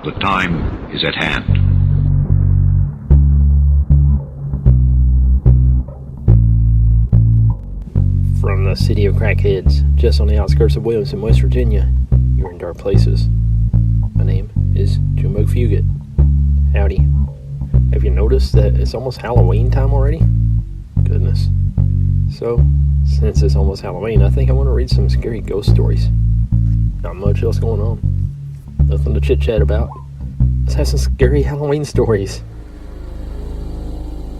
The time is at hand. From the city of crackheads, just on the outskirts of Williamson, West Virginia, you're in dark places. My name is Jumbo Fugit. Howdy. Have you noticed that it's almost Halloween time already? Goodness. So, since it's almost Halloween, I think I want to read some scary ghost stories. Not much else going on. Nothing to chit-chat about. Let's have some scary Halloween stories.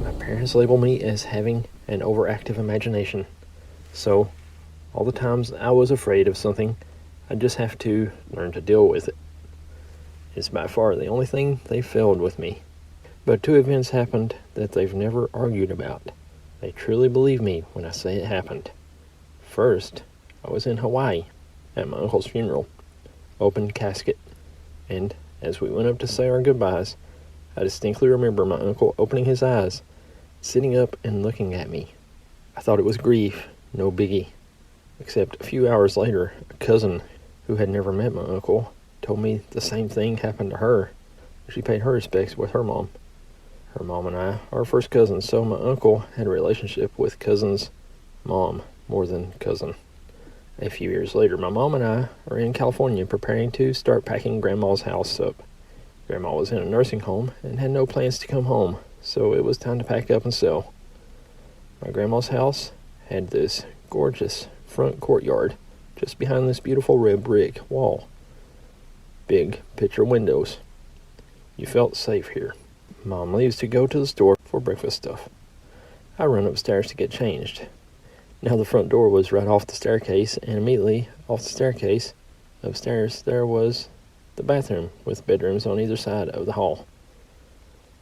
My parents label me as having an overactive imagination. So, all the times I was afraid of something, I just have to learn to deal with it. It's by far the only thing they failed with me. But two events happened that they've never argued about. They truly believe me when I say it happened. First, I was in Hawaii at my uncle's funeral, open casket, and as we went up to say our goodbyes, I distinctly remember my uncle opening his eyes, sitting up and looking at me. I thought it was grief, no biggie, except a few hours later, a cousin who had never met my uncle told me the same thing happened to her. She paid her respects with her mom. Her mom and I are first cousins, so my uncle had a relationship with cousin's mom more than cousin. A few years later, my mom and I are in California preparing to start packing Grandma's house up. Grandma was in a nursing home and had no plans to come home, so it was time to pack up and sell. My grandma's house had this gorgeous front courtyard just behind this beautiful red brick wall. Big picture windows. You felt safe here. Mom leaves to go to the store for breakfast stuff. I run upstairs to get changed. Now the front door was right off the staircase, and immediately off the staircase, upstairs, there was the bathroom with bedrooms on either side of the hall.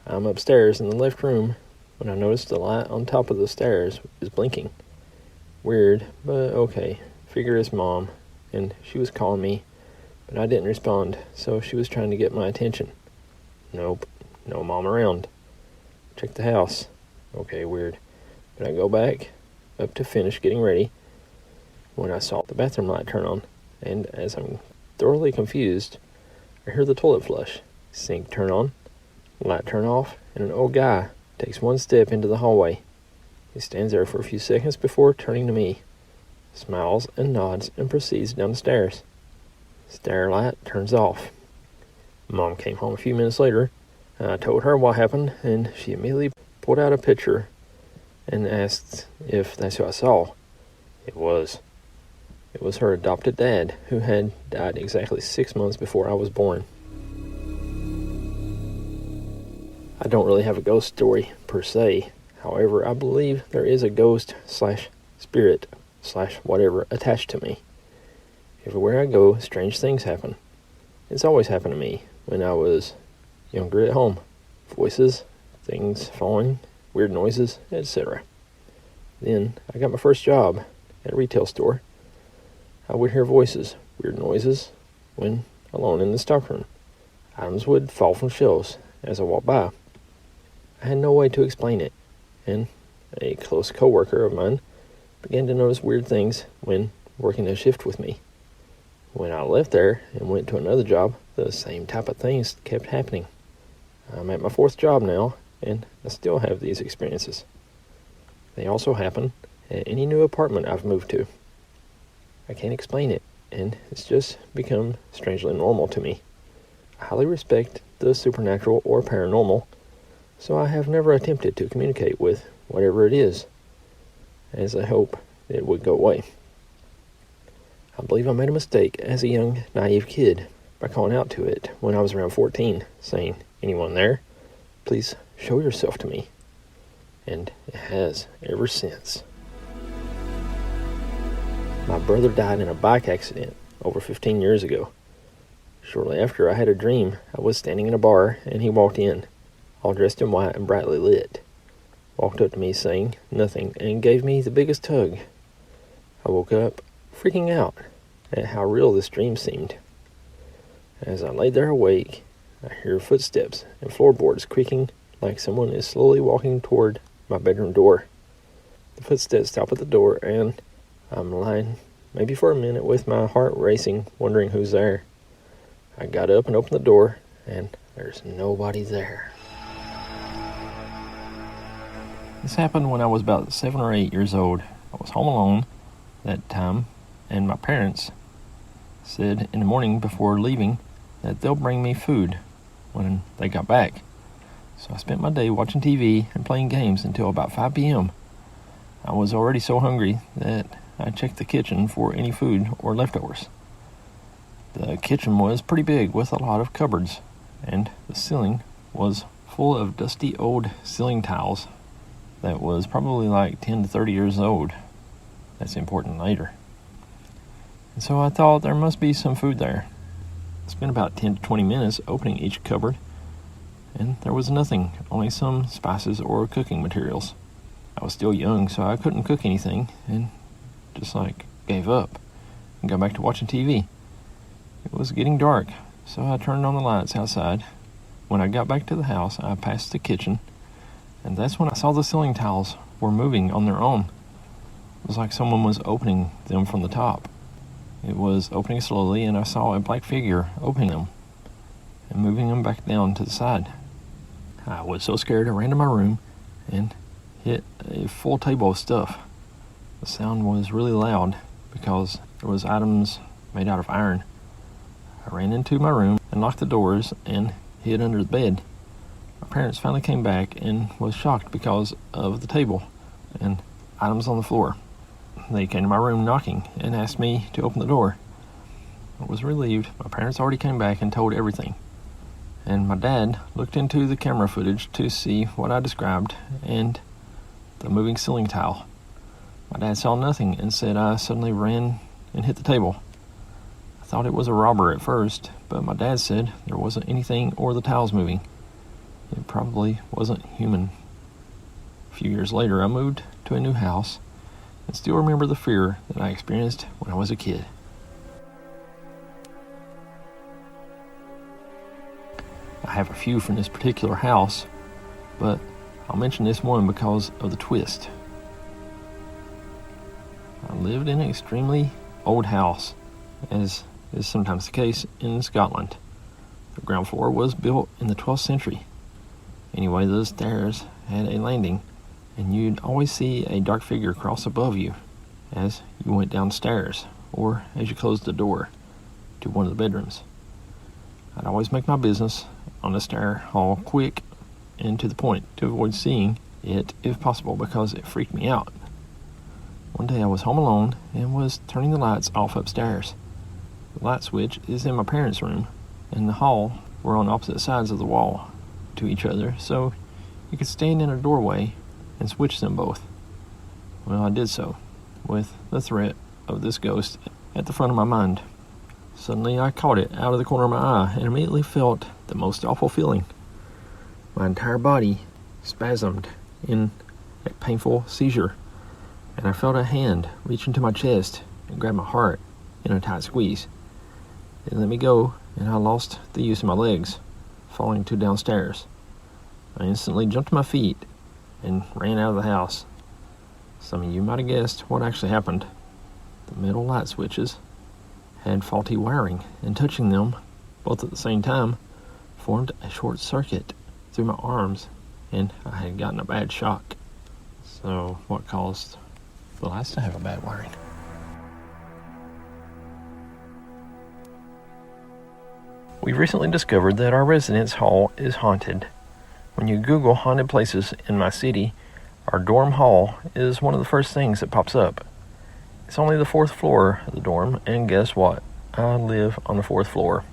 I'm upstairs in the left room when I noticed the light on top of the stairs is blinking. Weird, but okay. Figure it's Mom, and she was calling me, but I didn't respond, so she was trying to get my attention. Nope, no Mom around. Check the house. Okay, weird. But I go back up to finish getting ready when I saw the bathroom light turn on, and as I'm thoroughly confused, I hear the toilet flush, sink turn on, light turn off, and an old guy takes one step into the hallway. He stands there for a few seconds before turning to me, smiles and nods, and proceeds down the stairs. Stair light turns off. Mom came home a few minutes later, and I told her what happened, and she immediately pulled out a picture and asked if that's who I saw. It was her adopted dad, who had died exactly 6 months before I was born. I don't really have a ghost story per se. However, I believe there is a ghost / spirit / whatever attached to me. Everywhere I go, strange things happen. It's always happened to me when I was younger at home. Voices, things falling, weird noises, etc. Then I got my first job at a retail store. I would hear voices, weird noises, when alone in the stockroom. Items would fall from shelves as I walked by. I had no way to explain it, and a close coworker of mine began to notice weird things when working a shift with me. When I left there and went to another job, the same type of things kept happening. I'm at my fourth job now, and I still have these experiences. They also happen at any new apartment I've moved to. I can't explain it, and it's just become strangely normal to me. I highly respect the supernatural or paranormal, so I have never attempted to communicate with whatever it is, as I hope it would go away. I believe I made a mistake as a young, naive kid by calling out to it when I was around 14, saying, "Anyone there? Please show yourself to me." And it has ever since. My brother died in a bike accident over 15 years ago. Shortly after, I had a dream. I was standing in a bar, and he walked in, all dressed in white and brightly lit. Walked up to me saying nothing and gave me the biggest hug. I woke up freaking out at how real this dream seemed. As I lay there awake, I hear footsteps and floorboards creaking like someone is slowly walking toward my bedroom door. The footsteps stop at the door, and I'm lying maybe for a minute with my heart racing, wondering who's there. I got up and opened the door, and there's nobody there. This happened when I was about 7 or 8 years old. I was home alone that time, and my parents said in the morning before leaving that they'll bring me food when they got back. So I spent my day watching TV and playing games until about 5 p.m. I was already so hungry that I checked the kitchen for any food or leftovers. The kitchen was pretty big with a lot of cupboards, and the ceiling was full of dusty old ceiling tiles that was probably like 10 to 30 years old. That's important later. And so I thought there must be some food there. I spent about 10 to 20 minutes opening each cupboard, and there was nothing, only some spices or cooking materials. I was still young, so I couldn't cook anything, and just gave up and got back to watching TV. It was getting dark, so I turned on the lights outside. When I got back to the house, I passed the kitchen, and that's when I saw the ceiling tiles were moving on their own. It was like someone was opening them from the top. It was opening slowly, and I saw a black figure opening them and moving them back down to the side. I was so scared I ran to my room and hit a full table of stuff. The sound was really loud because there was items made out of iron. I ran into my room and locked the doors and hid under the bed. My parents finally came back and was shocked because of the table and items on the floor. They came to my room knocking and asked me to open the door. I was relieved. My parents already came back and told everything. And my dad looked into the camera footage to see what I described and the moving ceiling tile. My dad saw nothing and said I suddenly ran and hit the table. I thought it was a robber at first, but my dad said there wasn't anything or the tiles moving. It probably wasn't human. A few years later, I moved to a new house and still remember the fear that I experienced when I was a kid. I have a few from this particular house, but I'll mention this one because of the twist. I lived in an extremely old house, as is sometimes the case in Scotland. The ground floor was built in the 12th century. Anyway, the stairs had a landing, and you'd always see a dark figure cross above you as you went downstairs, or as you closed the door to one of the bedrooms. I'd always make my business on the stair hall quick and to the point to avoid seeing it if possible because it freaked me out. One day I was home alone and was turning the lights off upstairs. The light switch is in my parents' room, and the hall were on opposite sides of the wall to each other, so you could stand in a doorway and switch them both. Well, I did so, with the threat of this ghost at the front of my mind. Suddenly I caught it out of the corner of my eye and immediately felt the most awful feeling. My entire body spasmed in a painful seizure, and I felt a hand reach into my chest and grab my heart in a tight squeeze. It let me go, and I lost the use of my legs, falling to downstairs. I instantly jumped to my feet and ran out of the house. Some of you might have guessed what actually happened. The metal light switches had faulty wiring, and touching them, both at the same time, formed a short circuit through my arms, and I had gotten a bad shock. So what caused the lights to have a bad wiring? We recently discovered that our residence hall is haunted. When you Google haunted places in my city, our dorm hall is one of the first things that pops up. It's only the 4th floor of the dorm, and guess what? I live on the 4th floor.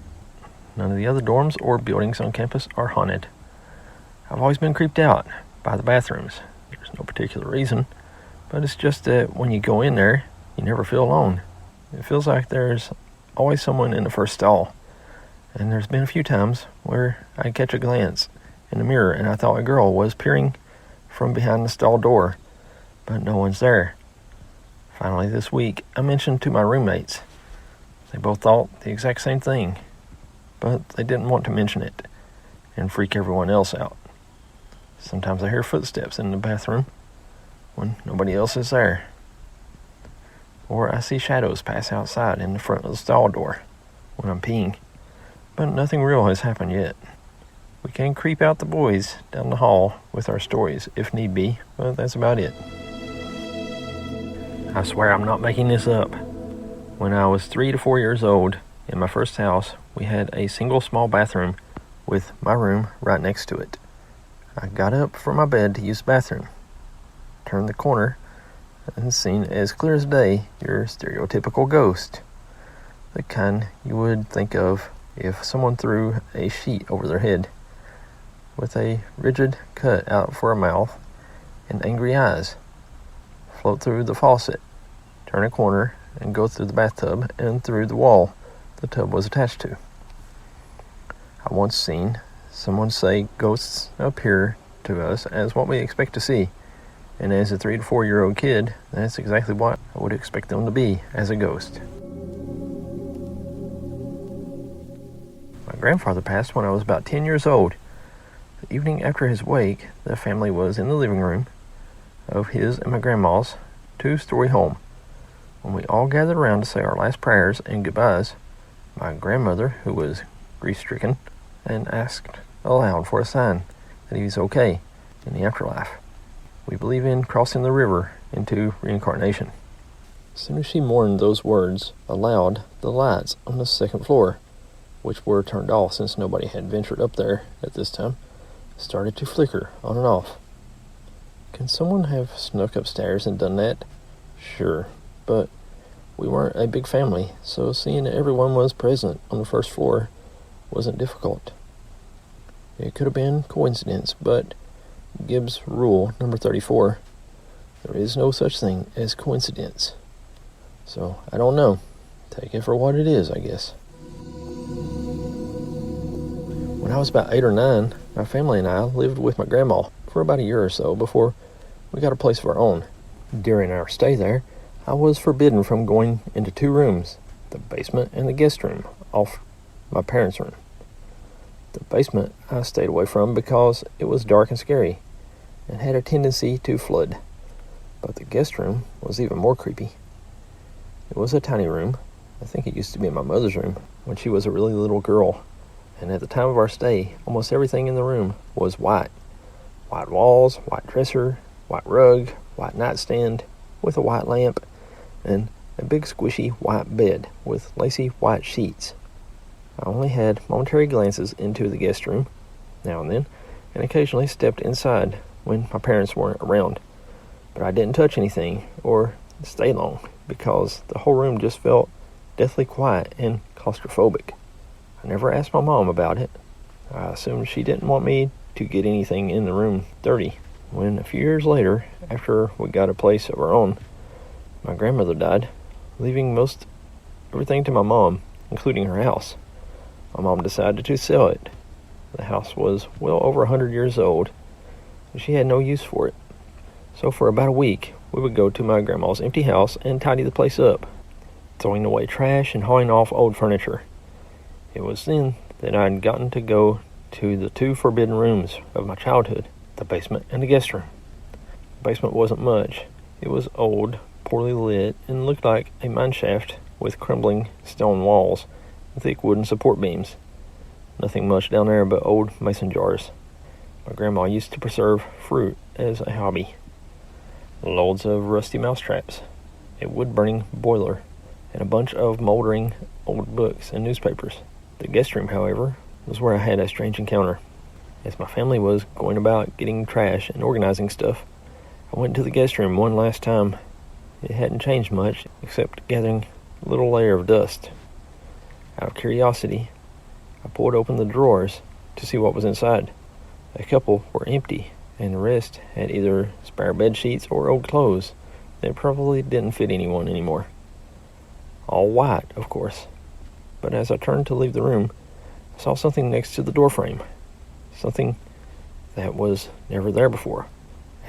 None of the other dorms or buildings on campus are haunted. I've always been creeped out by the bathrooms. There's no particular reason, but it's just that when you go in there, you never feel alone. It feels like there's always someone in the first stall. And there's been a few times where I catch a glance in the mirror and I thought a girl was peering from behind the stall door, but no one's there. Finally this week, I mentioned to my roommates. They both thought the exact same thing, but they didn't want to mention it and freak everyone else out. Sometimes I hear footsteps in the bathroom when nobody else is there. Or I see shadows pass outside in the front of the stall door when I'm peeing. but nothing real has happened yet. We can creep out the boys down the hall with our stories if need be, but that's about it. I swear I'm not making this up. When I was 3 to 4 years old, in my first house, we had a single small bathroom with my room right next to it. I got up from my bed to use the bathroom, turned the corner, and seen as clear as day your stereotypical ghost. The kind you would think of if someone threw a sheet over their head, with a rigid cut out for a mouth and angry eyes. Float through the faucet, turn a corner, and go through the bathtub and through the wall the tub was attached to. I once seen someone say ghosts appear to us as what we expect to see, and as a 3 to 4 year old kid, that's exactly what I would expect them to be as a ghost. My grandfather passed when I was about 10 years old. The evening after his wake, the family was in the living room of his and my grandma's 2-story home. When we all gathered around to say our last prayers and goodbyes, my grandmother, who was grief-stricken, and asked aloud for a sign that he was okay in the afterlife. We believe in crossing the river into reincarnation. As soon as she mourned those words aloud, the lights on the second floor, which were turned off since nobody had ventured up there at this time, started to flicker on and off. Can someone have snuck upstairs and done that? Sure, but we weren't a big family, so seeing that everyone was present on the first floor wasn't difficult. It could have been coincidence, but Gibbs rule number 34, there is no such thing as coincidence. So, I don't know. Take it for what it is, I guess. When I was about 8 or 9, my family and I lived with my grandma for about a year or so before we got a place of our own. During our stay there, I was forbidden from going into 2 rooms, the basement and the guest room, off my parents' room. The basement I stayed away from because it was dark and scary and had a tendency to flood. But the guest room was even more creepy. It was a tiny room. I think it used to be my mother's room when she was a really little girl. And at the time of our stay, almost everything in the room was white. White walls, white dresser, white rug, white nightstand with a white lamp, and a big squishy white bed with lacy white sheets. I only had momentary glances into the guest room now and then, and occasionally stepped inside when my parents weren't around. But I didn't touch anything or stay long because the whole room just felt deathly quiet and claustrophobic. I never asked my mom about it. I assumed she didn't want me to get anything in the room dirty. When a few years later, after we got a place of our own, my grandmother died, leaving most everything to my mom, including her house. My mom decided to sell it. The house was well over 100 years old, and she had no use for it. So for about a week, we would go to my grandma's empty house and tidy the place up, throwing away trash and hauling off old furniture. It was then that I'd gotten to go to the 2 forbidden rooms of my childhood, the basement and the guest room. The basement wasn't much. It was old, poorly lit, and looked like a mine shaft with crumbling stone walls and thick wooden support beams. Nothing much down there but old mason jars. My grandma used to preserve fruit as a hobby. Loads of rusty mousetraps, a wood-burning boiler, and a bunch of moldering old books and newspapers. The guest room, however, was where I had a strange encounter. As my family was going about getting trash and organizing stuff, I went to the guest room one last time. It hadn't changed much, except gathering a little layer of dust. Out of curiosity, I pulled open the drawers to see what was inside. A couple were empty, and the rest had either spare bed sheets or old clothes that probably didn't fit anyone anymore. All white, of course. But as I turned to leave the room, I saw something next to the doorframe. Something that was never there before.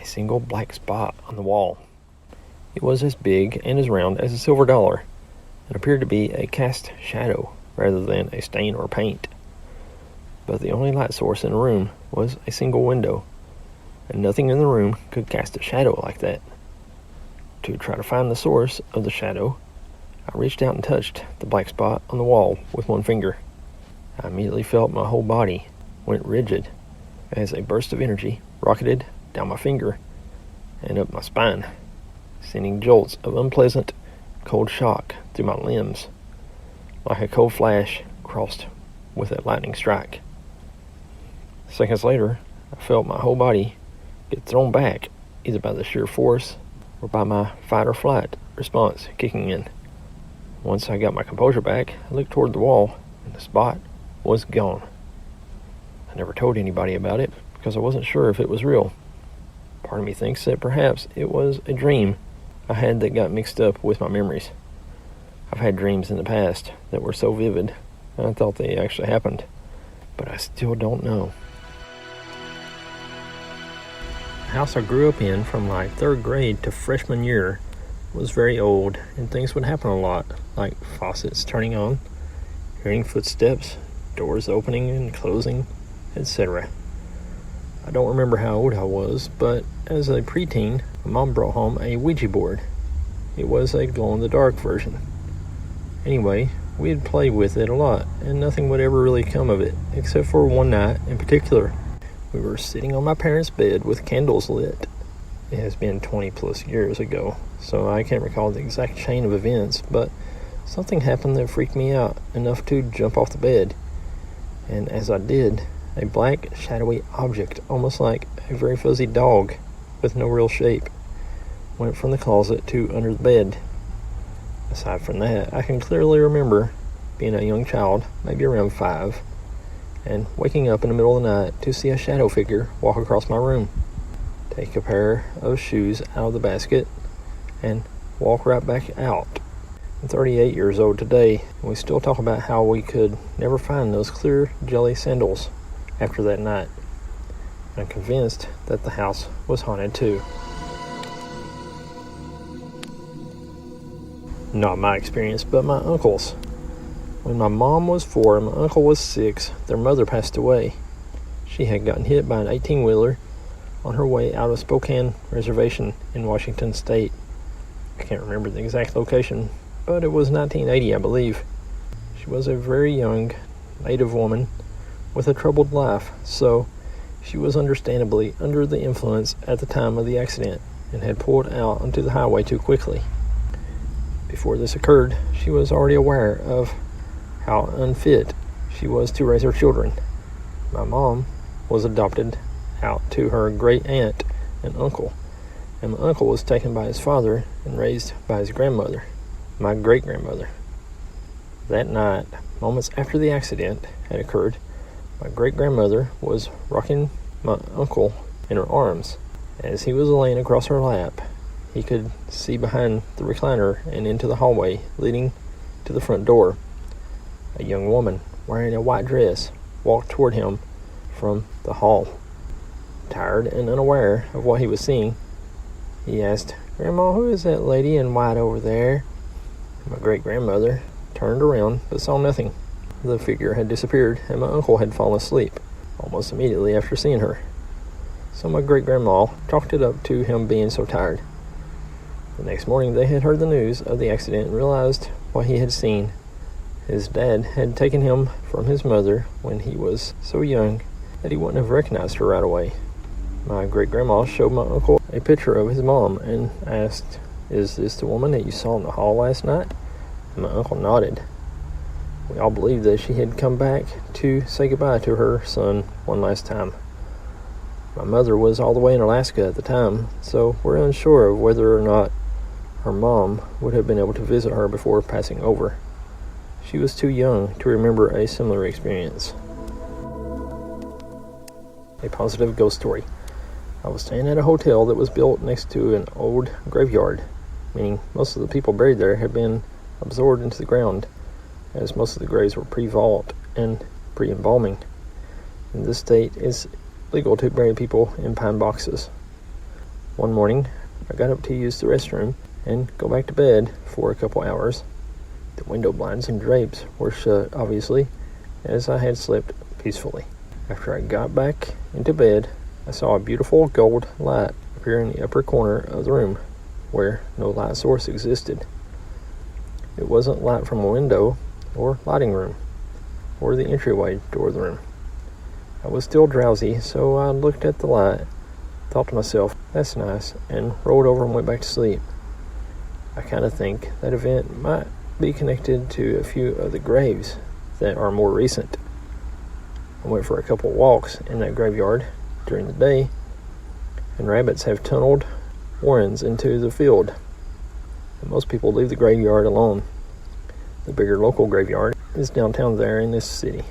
A single black spot on the wall. It was as big and as round as a silver dollar. It appeared to be a cast shadow rather than a stain or paint. But the only light source in the room was a single window, and nothing in the room could cast a shadow like that. To try to find the source of the shadow, I reached out and touched the black spot on the wall with one finger. I immediately felt my whole body went rigid as a burst of energy rocketed down my finger and up my spine, sending jolts of unpleasant cold shock through my limbs, like a cold flash crossed with a lightning strike. Seconds later, I felt my whole body get thrown back, either by the sheer force or by my fight or flight response kicking in. Once I got my composure back, I looked toward the wall, and the spot was gone. I never told anybody about it because I wasn't sure if it was real. Part of me thinks that perhaps it was a dream I had that got mixed up with my memories. I've had dreams in the past that were so vivid, I thought they actually happened, but I still don't know. The house I grew up in from like 3rd grade to freshman year was very old, and things would happen a lot, like faucets turning on, hearing footsteps, doors opening and closing, etc. I don't remember how old I was, but as a preteen, my mom brought home a Ouija board. It was a glow-in-the-dark version. Anyway, we'd play with it a lot, and nothing would ever really come of it, except for one night in particular. We were sitting on my parents' bed with candles lit. It has been 20 plus years ago, so I can't recall the exact chain of events, but something happened that freaked me out enough to jump off the bed. And as I did, a black, shadowy object, almost like a very fuzzy dog with no real shape, went from the closet to under the bed. Aside from that, I can clearly remember being a young child, maybe around 5, and waking up in the middle of the night to see a shadow figure walk across my room, take a pair of shoes out of the basket, and walk right back out. I'm 38 years old today, and we still talk about how we could never find those clear jelly sandals after that night. I'm convinced that the house was haunted too. Not my experience, but my uncle's. When my mom was 4 and my uncle was 6, their mother passed away. She had gotten hit by an 18-wheeler on her way out of Spokane Reservation in Washington State. I can't remember the exact location, but it was 1980, I believe. She was a very young native woman with a troubled life, so she was understandably under the influence at the time of the accident and had pulled out onto the highway too quickly. Before this occurred, she was already aware of how unfit she was to raise her children. My mom was adopted out to her great aunt and uncle, and my uncle was taken by his father and raised by his grandmother, my great-grandmother. That night, moments after the accident had occurred, my great-grandmother was rocking my uncle in her arms. As he was laying across her lap, he could see behind the recliner and into the hallway leading to the front door. A young woman wearing a white dress walked toward him from the hall. Tired and unaware of what he was seeing, he asked, "Grandma, who is that lady in white over there?" My great-grandmother turned around but saw nothing. The figure had disappeared, and my uncle had fallen asleep almost immediately after seeing her. So my great-grandma chalked it up to him being so tired. The next morning they had heard the news of the accident and realized what he had seen. His dad had taken him from his mother when he was so young that he wouldn't have recognized her right away. My great-grandma showed my uncle a picture of his mom and asked, "Is this the woman that you saw in the hall last night?" And my uncle nodded. We all believed that she had come back to say goodbye to her son one last time. My mother was all the way in Alaska at the time, so we're unsure of whether or not her mom would have been able to visit her before passing over. She was too young to remember a similar experience. A positive ghost story. I was staying at a hotel that was built next to an old graveyard, meaning most of the people buried there had been absorbed into the ground, as most of the graves were pre-vault and pre-embalming. In this state, it's legal to bury people in pine boxes. One morning, I got up to use the restroom and go back to bed for a couple hours. The window blinds and drapes were shut, obviously, as I had slept peacefully. After I got back into bed, I saw a beautiful gold light appear in the upper corner of the room, where no light source existed. It wasn't light from a window or lighting room. or the entryway door of the room. I was still drowsy, so I looked at the light, thought to myself, that's nice, and rolled over and went back to sleep. I kind of think that event might be connected to a few of the graves that are more recent. I went for a couple walks in that graveyard during the day, and rabbits have tunneled warrens into the field. And most people leave the graveyard alone. The bigger local graveyard is downtown there in this city,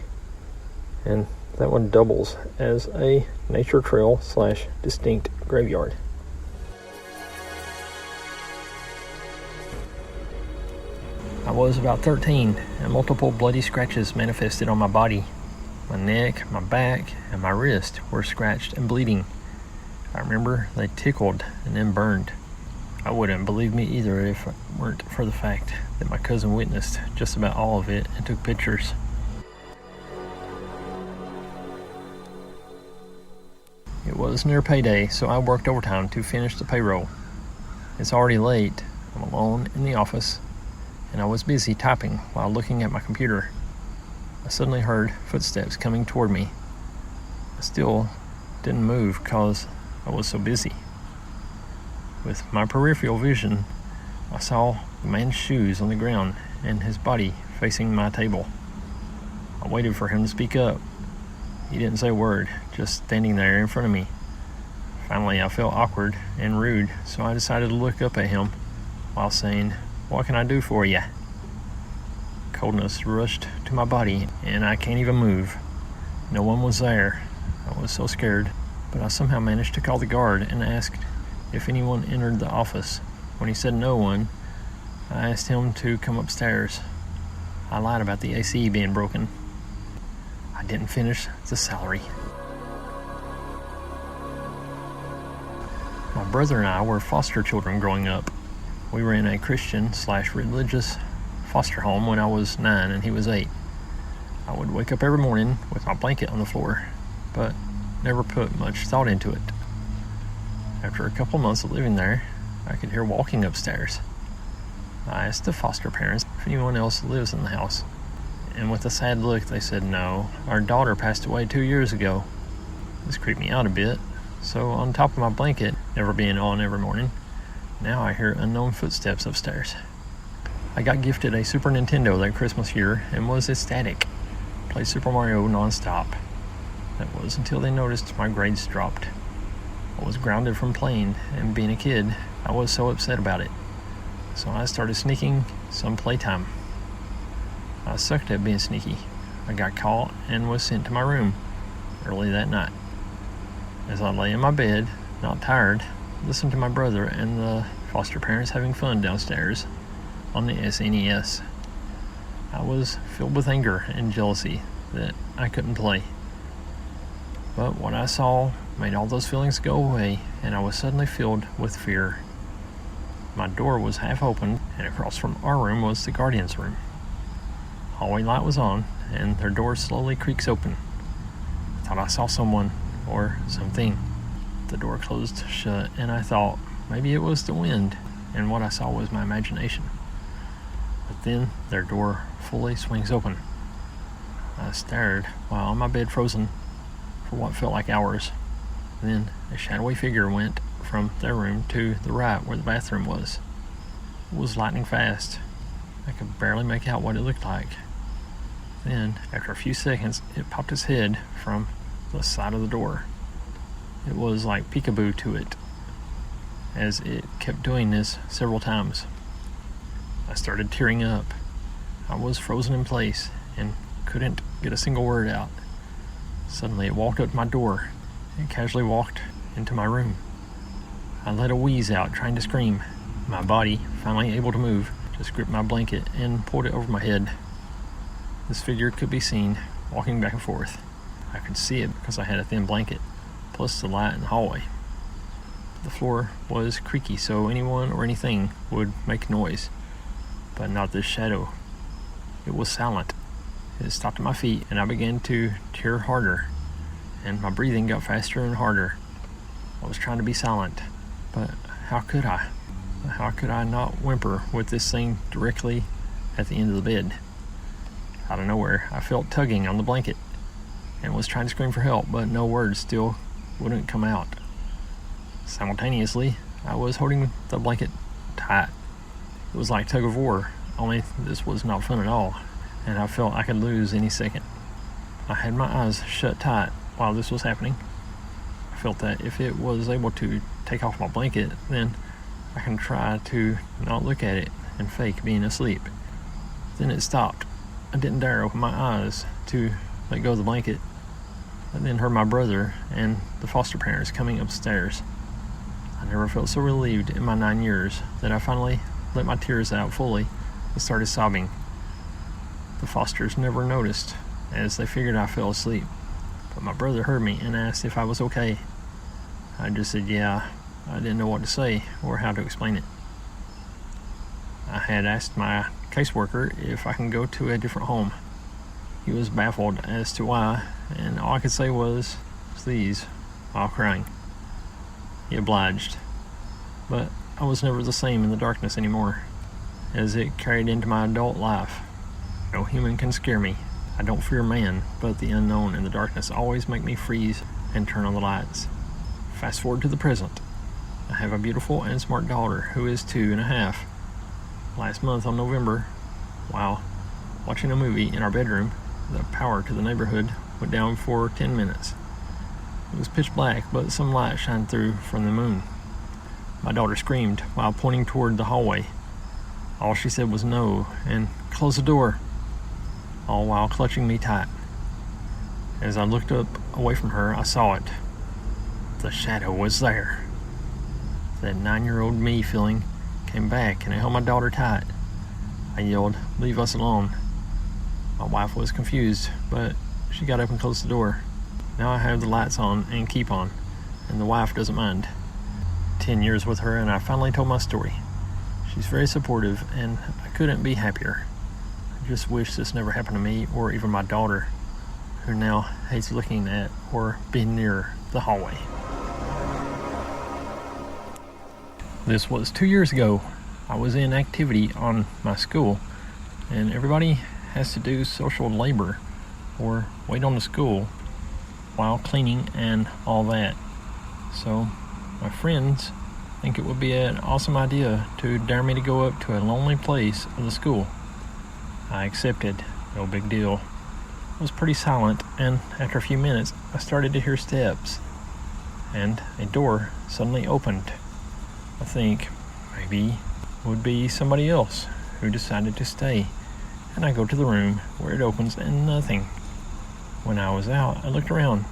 and that one doubles as a nature trail / distinct graveyard. I was about 13, and multiple bloody scratches manifested on my body. My neck, my back, and my wrist were scratched and bleeding. I remember they tickled and then burned. I wouldn't believe me either if it weren't for the fact that my cousin witnessed just about all of it and took pictures. It was near payday, so I worked overtime to finish the payroll. It's already late, I'm alone in the office, and I was busy typing while looking at my computer. I suddenly heard footsteps coming toward me. I still didn't move because I was so busy. With my peripheral vision, I saw the man's shoes on the ground and his body facing my table. I waited for him to speak up. He didn't say a word, just standing there in front of me. Finally, I felt awkward and rude, so I decided to look up at him while saying, "What can I do for ya?" Coldness rushed to my body, and I can't even move. No one was there. I was so scared, but I somehow managed to call the guard and asked if anyone entered the office. When he said no one, I asked him to come upstairs. I lied about the AC being broken. I didn't finish the salary. My brother and I were foster children growing up. We were in a Christian / religious foster home when I was 9 and he was 8. I would wake up every morning with my blanket on the floor, but never put much thought into it. After a couple months of living there, I could hear walking upstairs. I asked the foster parents if anyone else lives in the house, and with a sad look they said no, our daughter passed away 2 years ago. This creeped me out a bit, so on top of my blanket, never being on every morning, now I hear unknown footsteps upstairs. I got gifted a Super Nintendo that Christmas year and was ecstatic. Played Super Mario non-stop. That was until they noticed my grades dropped. I was grounded from playing, and being a kid, I was so upset about it. So I started sneaking some playtime. I sucked at being sneaky. I got caught and was sent to my room early that night. As I lay in my bed, not tired, listened to my brother and the foster parents having fun downstairs on the SNES. I was filled with anger and jealousy that I couldn't play. But what I saw made all those feelings go away, and I was suddenly filled with fear. My door was half open, and across from our room was the guardian's room. Hallway light was on, and their door slowly creaks open. I thought I saw someone, or something. The door closed shut, and I thought maybe it was the wind, and what I saw was my imagination. But then their door fully swings open. I stared while on my bed frozen for what felt like hours. Then a shadowy figure went from their room to the right where the bathroom was. It was lightning fast. I could barely make out what it looked like. Then, after a few seconds, it popped its head from the side of the door. It was like peekaboo to it, as it kept doing this several times. I started tearing up. I was frozen in place and couldn't get a single word out. Suddenly it walked up to my door and casually walked into my room. I let a wheeze out, trying to scream. My body, finally able to move, just gripped my blanket and pulled it over my head. This figure could be seen walking back and forth. I could see it because I had a thin blanket, plus the light in the hallway. The floor was creaky, so anyone or anything would make noise, but not this shadow. It was silent. It stopped at my feet, and I began to tear harder, and my breathing got faster and harder. I was trying to be silent, but how could I? How could I not whimper with this thing directly at the end of the bed? Out of nowhere, I felt tugging on the blanket and was trying to scream for help, but no words still wouldn't come out. Simultaneously, I was holding the blanket tight. It was like tug of war, only this was not fun at all, and I felt I could lose any second. I had my eyes shut tight while this was happening. I felt that if it was able to take off my blanket, then I can try to not look at it and fake being asleep. Then it stopped. I didn't dare open my eyes to let go of the blanket. I then heard my brother and the foster parents coming upstairs. I never felt so relieved in my 9 years that I finally let my tears out fully and started sobbing. The fosters never noticed, as they figured I fell asleep, but my brother heard me and asked if I was okay. I just said yeah. I didn't know what to say or how to explain it. I had asked my caseworker if I can go to a different home. He was baffled as to why, and all I could say was, please, while crying. He obliged, but I was never the same in the darkness anymore, as it carried into my adult life. No human can scare me. I don't fear man, but the unknown and the darkness always make me freeze and turn on the lights. Fast forward to the present. I have a beautiful and smart daughter who is 2.5. Last month on November, while watching a movie in our bedroom, the power to the neighborhood went down for 10 minutes. It was pitch black, but some light shined through from the moon. My daughter screamed while pointing toward the hallway. All she said was no and close the door, all while clutching me tight. As I looked up away from her, I saw it. The shadow was there. That 9-year-old me feeling came back and I held my daughter tight. I yelled, "Leave us alone." My wife was confused, but she got up and closed the door. Now I have the lights on and keep on, and the wife doesn't mind. 10 years with her and I finally told my story. She's very supportive and I couldn't be happier. I just wish this never happened to me or even my daughter, who now hates looking at or being near the hallway. This was 2 years ago. I was in activity on my school, and everybody has to do social labor or wait on the school while cleaning and all that. So my friends think it would be an awesome idea to dare me to go up to a lonely place of the school. I accepted, no big deal. It was pretty silent, and after a few minutes I started to hear steps, and a door suddenly opened. I think maybe it would be somebody else who decided to stay, and I go to the room where it opens and nothing. When I was out, I looked around.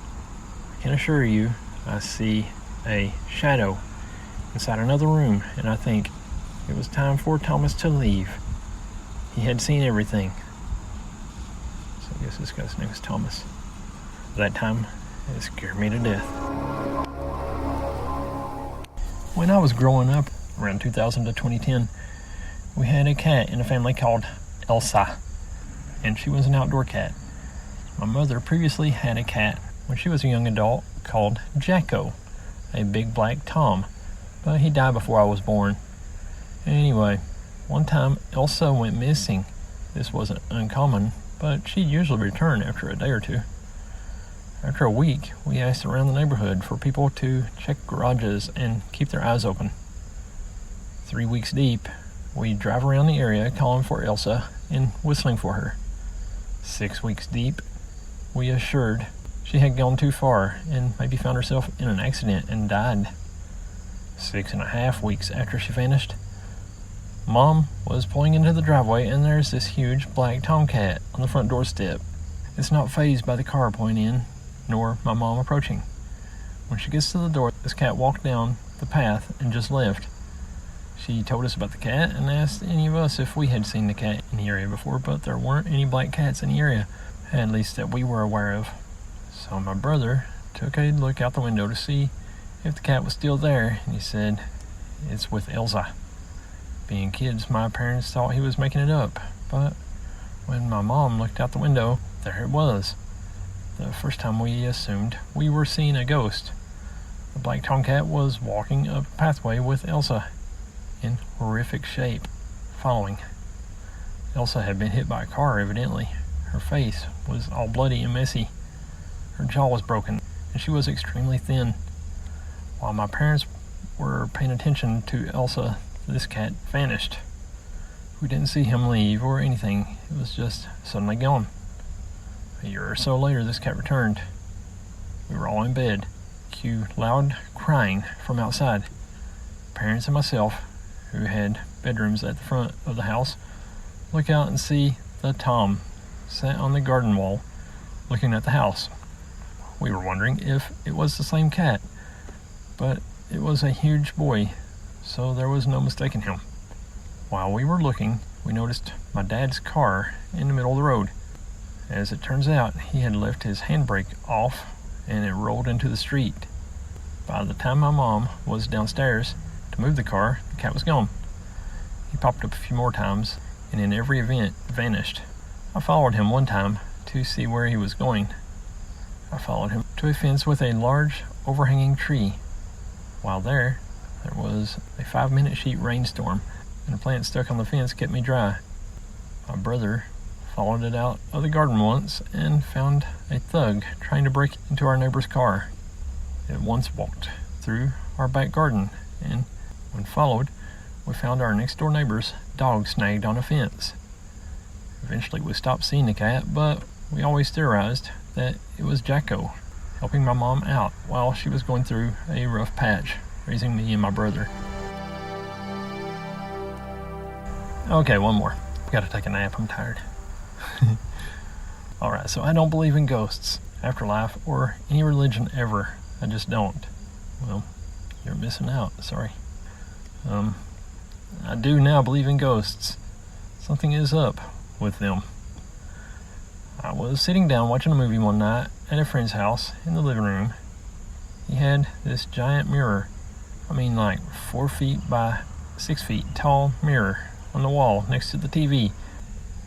I can assure you, I see a shadow inside another room, and I think it was time for Thomas to leave. He had seen everything. So I guess this guy's name is Thomas. That time, it scared me to death. When I was growing up, around 2000 to 2010, we had a cat in the family called Elsa, and she was an outdoor cat. My mother previously had a cat when she was a young adult called Jacko, a big black Tom, but he died before I was born. Anyway, one time Elsa went missing. This wasn't uncommon, but she'd usually return after a day or two. After a week, we asked around the neighborhood for people to check garages and keep their eyes open. 3 weeks deep, we drive around the area calling for Elsa and whistling for her. 6 weeks deep, we assured she had gone too far and maybe found herself in an accident and died. 6.5 weeks after she vanished, Mom was pulling into the driveway and there's this huge black tomcat on the front doorstep. It's not fazed by the car pulling in, nor my mom approaching. When she gets to the door, this cat walked down the path and just left. She told us about the cat and asked any of us if we had seen the cat in the area before, but there weren't any black cats in the area, at least that we were aware of. So my brother took a look out the window to see if the cat was still there, and he said, "It's with Elsa." Being kids, my parents thought he was making it up, but when my mom looked out the window, there it was. The first time we assumed we were seeing a ghost. The black tomcat was walking up the pathway with Elsa, in horrific shape, following. Elsa had been hit by a car, evidently. Her face was all bloody and messy. Her jaw was broken, and she was extremely thin. While my parents were paying attention to Elsa, this cat vanished. We didn't see him leave or anything. It was just suddenly gone. A year or so later, this cat returned. We were all in bed. Cue loud crying from outside. Parents and myself, who had bedrooms at the front of the house, look out and see the Tom sat on the garden wall looking at the house. We were wondering if it was the same cat, but it was a huge boy, so there was no mistaking him. While we were looking, we noticed my dad's car in the middle of the road. As it turns out, he had left his handbrake off and it rolled into the street. By the time my mom was downstairs to move the car, the cat was gone. He popped up a few more times and in every event vanished. I followed him one time to see where he was going. I followed him to a fence with a large overhanging tree. While there was a 5-minute sheet rainstorm, and a plant stuck on the fence kept me dry. My brother followed it out of the garden once and found a thug trying to break into our neighbor's car. It once walked through our back garden, and when followed, we found our next door neighbor's dog snagged on a fence. Eventually we stopped seeing the cat, but we always theorized that it was Jacko helping my mom out while she was going through a rough patch, raising me and my brother. Okay, one more. Gotta take a nap, I'm tired. Alright, so I don't believe in ghosts, afterlife, or any religion ever. I just don't. Well, you're missing out, sorry. I do now believe in ghosts. Something is up with them. I was sitting down watching a movie one night at a friend's house in the living room. He had this giant mirror, like 4 feet by 6 feet tall mirror on the wall next to the TV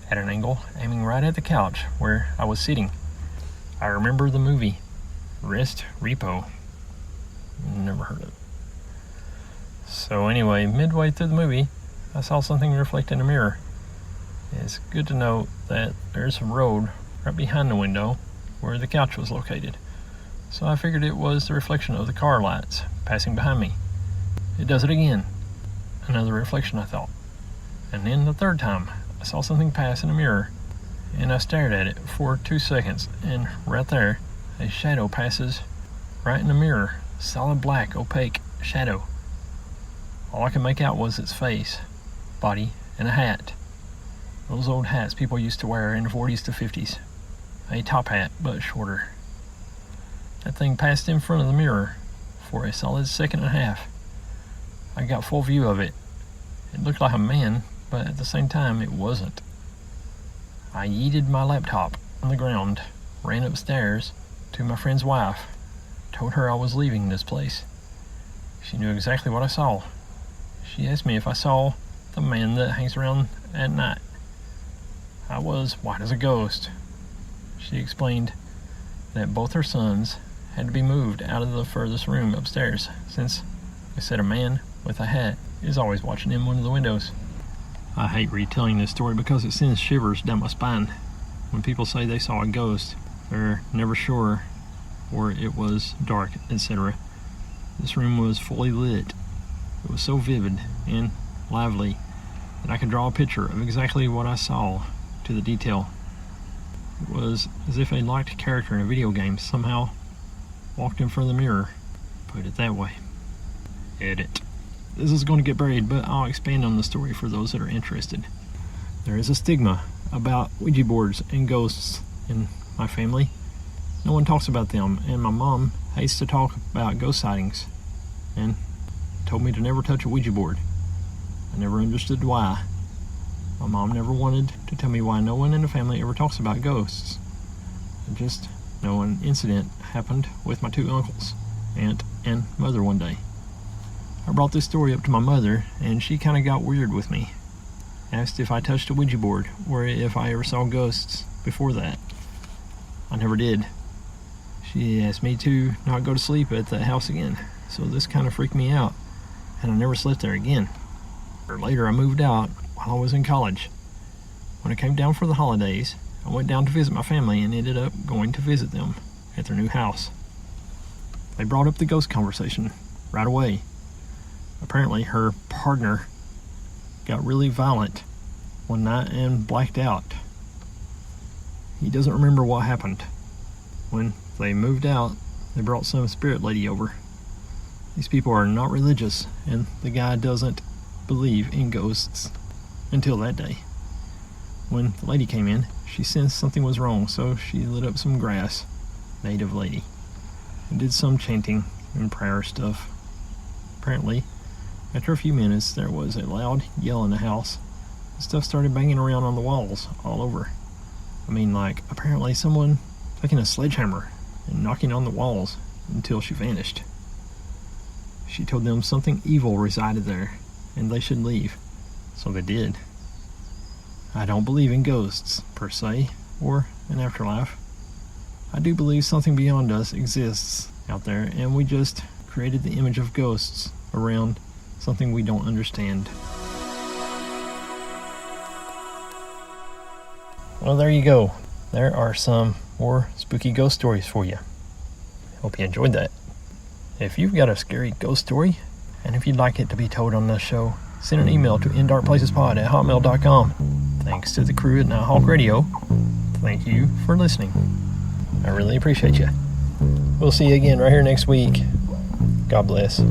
at an angle aiming right at the couch where I was sitting. I remember the movie Rest Repo. Never heard of it. So anyway, midway through the movie, I saw something reflect in the mirror. It's good to note that there's a road right behind the window where the couch was located. So I figured it was the reflection of the car lights passing behind me. It does it again. Another reflection, I thought. And then the third time, I saw something pass in the mirror, and I stared at it for 2 seconds, and right there, a shadow passes right in the mirror. Solid black, opaque shadow. All I could make out was its face, body, and a hat. Those old hats people used to wear in the 40s to 50s. A top hat, but shorter. That thing passed in front of the mirror for a solid second and a half. I got full view of it. It looked like a man, but at the same time, it wasn't. I yeeted my laptop on the ground, ran upstairs to my friend's wife, told her I was leaving this place. She knew exactly what I saw. She asked me if I saw the man that hangs around at night. I was white as a ghost. She explained that both her sons had to be moved out of the furthest room upstairs, since they said a man with a hat is always watching in one of the windows. I hate retelling this story because it sends shivers down my spine. When people say they saw a ghost, they're never sure, or it was dark, etc. This room was fully lit. It was so vivid and lively that I could draw a picture of exactly what I saw to the detail. It was as if a locked character in a video game somehow walked in front of the mirror. Put it that way. Edit. This is going to get buried, but I'll expand on the story for those that are interested. There is a stigma about Ouija boards and ghosts in my family. No one talks about them, and my mom hates to talk about ghost sightings and told me to never touch a Ouija board. I never understood why. My mom never wanted to tell me why no one in the family ever talks about ghosts. I just know an incident happened with my 2 uncles, aunt and mother one day. I brought this story up to my mother, and she kind of got weird with me. Asked if I touched a Ouija board, or if I ever saw ghosts before that. I never did. She asked me to not go to sleep at the house again, so this kind of freaked me out, and I never slept there again. Later I moved out while I was in college. When I came down for the holidays, I went down to visit my family and ended up going to visit them at their new house. They brought up the ghost conversation right away. Apparently her partner got really violent one night and blacked out. He doesn't remember what happened. When they moved out, they brought some spirit lady over. These people are not religious, and the guy doesn't believe in ghosts until that day. When the lady came in, she sensed something was wrong, so she lit up some grass, native lady, and did some chanting and prayer stuff. Apparently, after a few minutes, there was a loud yell in the house. The stuff started banging around on the walls all over. Apparently someone taking a sledgehammer and knocking on the walls until she vanished. She told them something evil resided there, and they should leave. So they did. I don't believe in ghosts, per se, or an afterlife. I do believe something beyond us exists out there, and we just created the image of ghosts around something we don't understand. Well, there you go. There are some more spooky ghost stories for you. Hope you enjoyed that. If you've got a scary ghost story, and if you'd like it to be told on this show, send an email to indarkplacespod@hotmail.com. Thanks to the crew at Nighthawk Radio. Thank you for listening. I really appreciate you. We'll see you again right here next week. God bless.